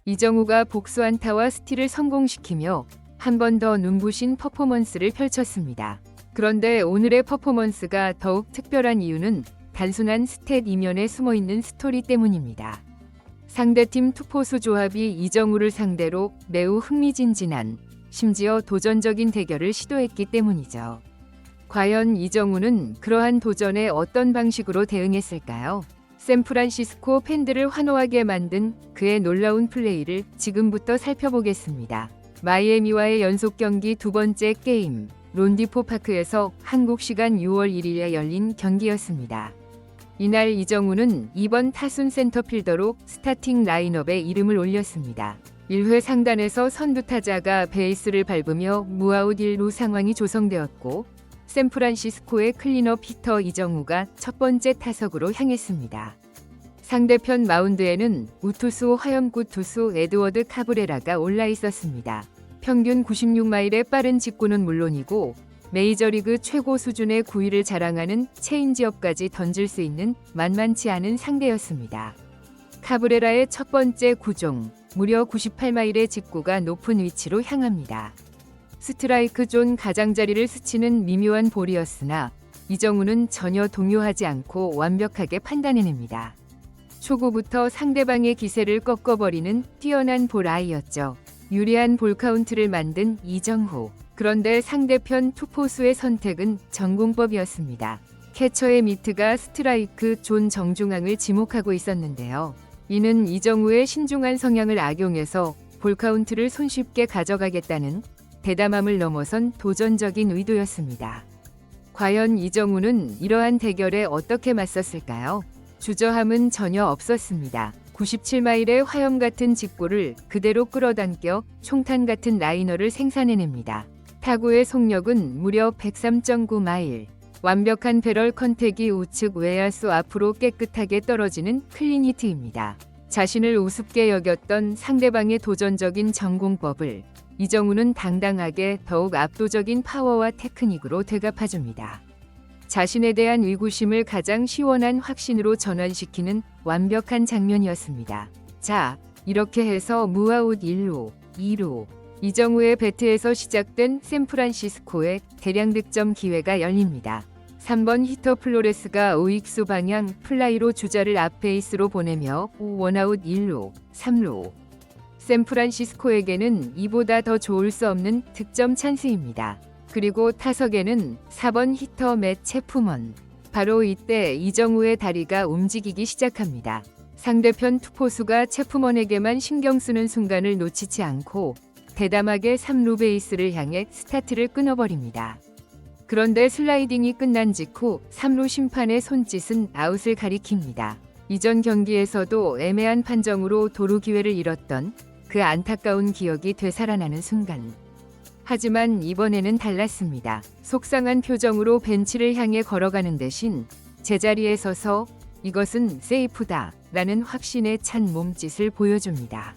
이정우가 복수 안타와 스틸을 성공시키며 한 번 더 눈부신 퍼포먼스를 펼쳤습니다. 그런데 오늘의 퍼포먼스가 더욱 특별한 이유는 단순한 스탯 이면에 숨어있는 스토리 때문입니다. 상대팀 투포수 조합이 이정우를 상대로 매우 흥미진진한, 심지어 도전적인 대결을 시도했기 때문이죠. 과연 이정우는 그러한 도전에 어떤 방식으로 대응했을까요? 샌프란시스코 팬들을 환호하게 만든 그의 놀라운 플레이를 지금부터 살펴보겠습니다. 마이애미와의 연속 경기 두 번째 게임, 론디포 파크에서 한국 시간 6월 1일에 열린 경기였습니다. 이날 이정우는 2번 타순 센터필더로 스타팅 라인업에 이름을 올렸습니다. 1회 상단에서 선두 타자가 베이스를 밟으며 무아웃 1루 상황이 조성되었고 샌프란시스코의 클린업 히터 이정우가 첫 번째 타석으로 향했습니다. 상대편 마운드에는 우투수 화염구 투수 에드워드 카브레라가 올라 있었습니다. 평균 96마일의 빠른 직구는 물론이고 메이저리그 최고 수준의 구위를 자랑하는 체인지업까지 던질 수 있는 만만치 않은 상대였습니다. 카브레라의 첫 번째 구종, 무려 98마일의 직구가 높은 위치로 향합니다. 스트라이크 존 가장자리를 스치는 미묘한 볼이었으나 이정우는 전혀 동요하지 않고 완벽하게 판단해냅니다. 초구부터 상대방의 기세를 꺾어버리는 뛰어난 볼 아이였죠. 유리한 볼 카운트를 만든 이정후. 그런데 상대편 투포수의 선택은 전공법이었습니다. 캐처의 미트가 스트라이크 존 정중앙을 지목하고 있었는데요. 이는 이정우의 신중한 성향을 악용해서 볼 카운트를 손쉽게 가져가겠다는 대담함을 넘어선 도전적인 의도였습니다. 과연 이정우는 이러한 대결에 어떻게 맞섰을까요? 주저함은 전혀 없었습니다. 97마일의 화염 같은 직구를 그대로 끌어당겨 총탄 같은 라이너를 생산해냅니다. 타구의 속력은 무려 103.9마일. 완벽한 배럴 컨택이 우측 외야수 앞으로 깨끗하게 떨어지는 클린히트입니다. 자신을 우습게 여겼던 상대방의 도전적인 전공법을 이정우는 당당하게 더욱 압도적인 파워와 테크닉으로 되갚아줍니다. 자신에 대한 의구심을 가장 시원한 확신으로 전환시키는 완벽한 장면이었습니다. 자, 이렇게 해서 무아웃 1루, 2루, 이정우의 배트에서 시작된 샌프란시스코의 대량 득점 기회가 열립니다. 3번 히터 플로레스가 우익수 방향 플라이로 주자를 앞베이스로 보내며 원아웃 1루, 3루. 샌프란시스코에게는 이보다 더 좋을 수 없는 득점 찬스입니다. 그리고 타석에는 4번 히터 맷 체프먼. 바로 이때 이정우의 다리가 움직이기 시작합니다. 상대편 투포수가 체프먼에게만 신경 쓰는 순간을 놓치지 않고 대담하게 3루 베이스를 향해 스타트를 끊어버립니다. 그런데 슬라이딩이 끝난 직후 3루 심판의 손짓은 아웃을 가리킵니다. 이전 경기에서도 애매한 판정으로 도루 기회를 잃었던 그 안타까운 기억이 되살아나는 순간. 하지만 이번에는 달랐습니다. 속상한 표정으로 벤치를 향해 걸어가는 대신 제자리에 서서 이것은 세이프다 라는 확신에 찬 몸짓을 보여줍니다.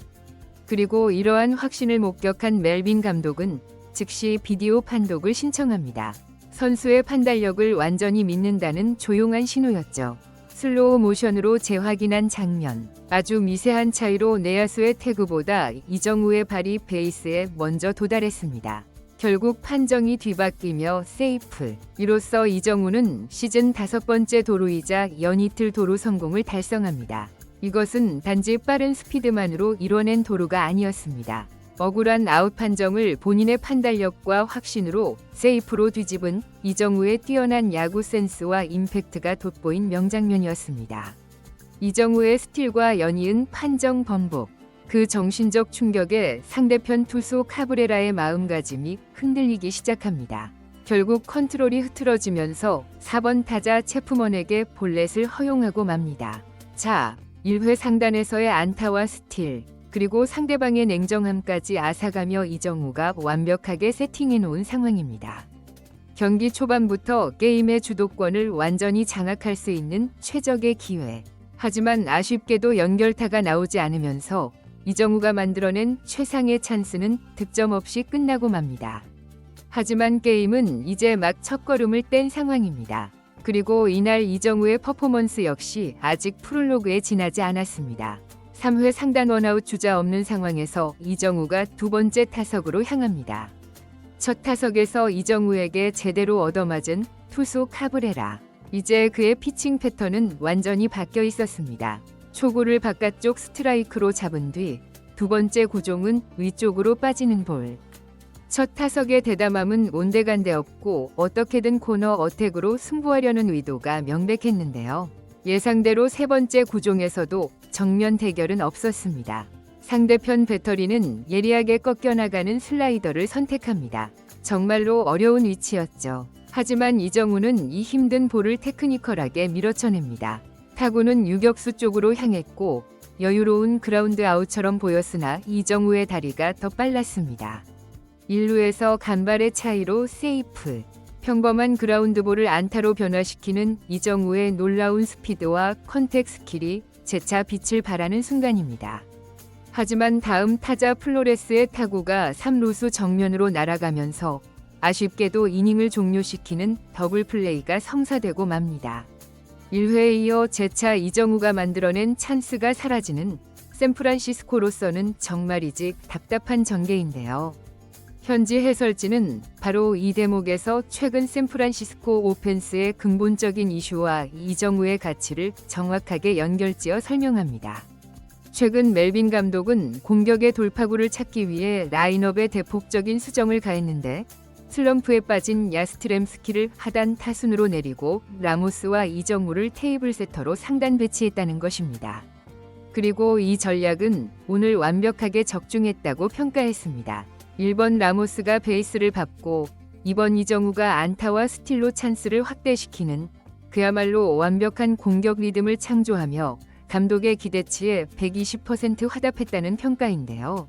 그리고 이러한 확신을 목격한 멜빈 감독은 즉시 비디오 판독을 신청합니다. 선수의 판단력을 완전히 믿는다는 조용한 신호였죠. 슬로우 모션으로 재확인한 장면. 아주 미세한 차이로 내야수의 태그보다 이정우의 발이 베이스에 먼저 도달했습니다. 결국 판정이 뒤바뀌며 세이프. 이로써 이정우는 시즌 5번째 도루이자 연이틀 도루 성공을 달성합니다. 이것은 단지 빠른 스피드만으로 이뤄낸 도루가 아니었습니다. 억울한 아웃 판정을 본인의 판단력과 확신으로 세이프로 뒤집은 이정우의 뛰어난 야구 센스와 임팩트가 돋보인 명장면이었습니다. 이정우의 스틸과 연이은 판정 번복. 그 정신적 충격에 상대편 투수 카브레라의 마음가짐이 흔들리기 시작합니다. 결국 컨트롤이 흐트러지면서 4번 타자 체프먼에게 볼넷을 허용하고 맙니다. 자, 1회 상단에서의 안타와 스틸, 그리고 상대방의 냉정함까지 앗아가며 이정우가 완벽하게 세팅해놓은 상황입니다. 경기 초반부터 게임의 주도권을 완전히 장악할 수 있는 최적의 기회. 하지만 아쉽게도 연결타가 나오지 않으면서 이정우가 만들어낸 최상의 찬스는 득점 없이 끝나고 맙니다. 하지만 게임은 이제 막 첫걸음을 뗀 상황입니다. 그리고 이날 이정우의 퍼포먼스 역시 아직 프롤로그에 지나지 않았습니다. 3회 상단 원아웃 주자 없는 상황에서 이정우가 두 번째 타석으로 향합니다. 첫 타석에서 이정우에게 제대로 얻어맞은 투수 카브레라. 이제 그의 피칭 패턴은 완전히 바뀌어 있었습니다. 초구를 바깥쪽 스트라이크로 잡은 뒤 두 번째 구종은 위쪽으로 빠지는 볼. 첫 타석의 대담함은 온데간데 없고 어떻게든 코너 어택으로 승부하려는 의도가 명백했는데요. 예상대로 세 번째 구종에서도 정면 대결은 없었습니다. 상대편 배터리는 예리하게 꺾여나가는 슬라이더를 선택합니다. 정말로 어려운 위치였죠. 하지만 이정우는 이 힘든 볼을 테크니컬하게 밀어쳐냅니다. 타구는 유격수 쪽으로 향했고 여유로운 그라운드 아웃처럼 보였으나 이정우의 다리가 더 빨랐습니다. 1루에서 간발의 차이로 세이프. 평범한 그라운드볼을 안타로 변화시키는 이정우의 놀라운 스피드와 컨택 스킬이 재차 빛을 발하는 순간입니다. 하지만 다음 타자 플로레스의 타구가 3루수 정면으로 날아가면서 아쉽게도 이닝을 종료시키는 더블 플레이가 성사되고 맙니다. 1회에 이어 재차 이정우가 만들어낸 찬스가 사라지는 샌프란시스코로서는 정말이지 답답한 전개인데요. 현지 해설진은 바로 이 대목에서 최근 샌프란시스코 오펜스의 근본적인 이슈와 이정우의 가치를 정확하게 연결지어 설명합니다. 최근 멜빈 감독은 공격의 돌파구를 찾기 위해 라인업에 대폭적인 수정을 가했는데 슬럼프에 빠진 야스트렘스키를 하단 타순으로 내리고 라모스와 이정우를 테이블 세터로 상단 배치했다는 것입니다. 그리고 이 전략은 오늘 완벽하게 적중했다고 평가했습니다. 1번 라모스가 베이스를 밟고 2번 이정우가 안타와 스틸로 찬스를 확대시키는 그야말로 완벽한 공격 리듬을 창조하며 감독의 기대치에 120% 화답했다는 평가인데요.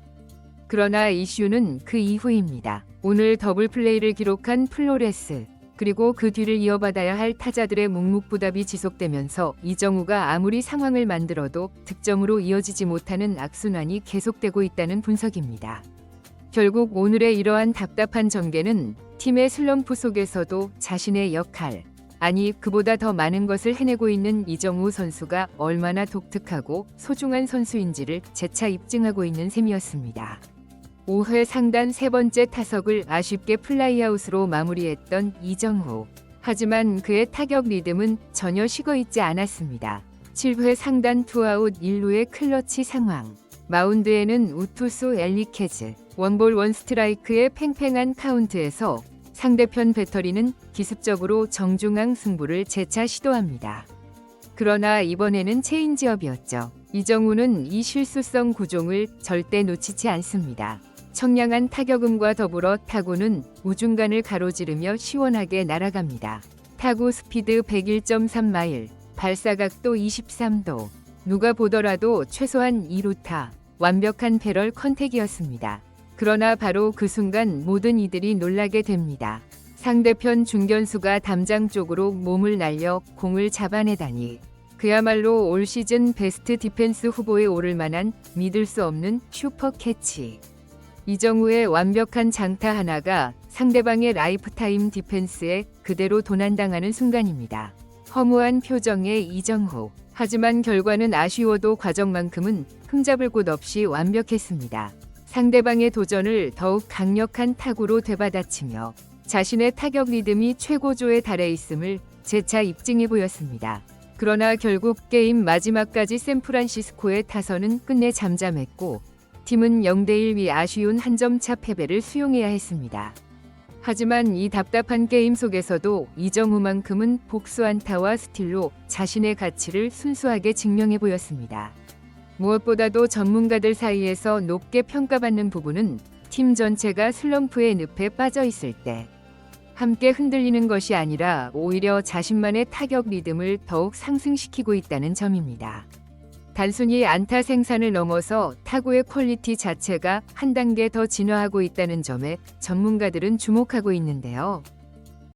그러나 이슈는 그 이후입니다. 오늘 더블 플레이를 기록한 플로레스, 그리고 그 뒤를 이어받아야 할 타자들의 묵묵부답이 지속되면서 이정우가 아무리 상황을 만들어도 득점으로 이어지지 못하는 악순환이 계속되고 있다는 분석입니다. 결국 오늘의 이러한 답답한 전개는 팀의 슬럼프 속에서도 자신의 역할, 아니 그보다 더 많은 것을 해내고 있는 이정우 선수가 얼마나 독특하고 소중한 선수인지를 재차 입증하고 있는 셈이었습니다. 5회 상단 세 번째 타석을 아쉽게 플라이아웃으로 마무리했던 이정우. 하지만 그의 타격 리듬은 전혀 식어있지 않았습니다. 7회 상단 투아웃 1루의 클러치 상황. 마운드에는 우투수 엘리케즈. 원볼 원스트라이크의 팽팽한 카운트에서 상대편 배터리는 기습적으로 정중앙 승부를 재차 시도합니다. 그러나 이번에는 체인지업이었죠. 이정우는 이 실수성 구종을 절대 놓치지 않습니다. 청량한 타격음과 더불어 타구는 우중간을 가로지르며 시원하게 날아갑니다. 타구 스피드 101.3마일, 발사각도 23도. 누가 보더라도 최소한 2루타, 완벽한 패럴 컨택이었습니다. 그러나 바로 그 순간 모든 이들이 놀라게 됩니다. 상대편 중견수가 담장 쪽으로 몸을 날려 공을 잡아내다니. 그야말로 올 시즌 베스트 디펜스 후보에 오를 만한 믿을 수 없는 슈퍼 캐치. 이정우의 완벽한 장타 하나가 상대방의 라이프타임 디펜스에 그대로 도난당하는 순간입니다. 허무한 표정의 이정우. 하지만 결과는 아쉬워도 과정만큼은 흠잡을 곳 없이 완벽했습니다. 상대방의 도전을 더욱 강력한 타구로 되받아치며 자신의 타격 리듬이 최고조에 달해 있음을 재차 입증해 보였습니다. 그러나 결국 게임 마지막까지 샌프란시스코의 타선은 끝내 잠잠했고 팀은 0대1 위 아쉬운 한 점 차 패배를 수용해야 했습니다. 하지만 이 답답한 게임 속에서도 이정우만큼은 복수 안타와 스틸로 자신의 가치를 순수하게 증명해 보였습니다. 무엇보다도 전문가들 사이에서 높게 평가받는 부분은 팀 전체가 슬럼프의 늪에 빠져 있을 때 함께 흔들리는 것이 아니라 오히려 자신만의 타격 리듬을 더욱 상승시키고 있다는 점입니다. 단순히 안타 생산을 넘어서 타구의 퀄리티 자체가 한 단계 더 진화하고 있다는 점에 전문가들은 주목하고 있는데요.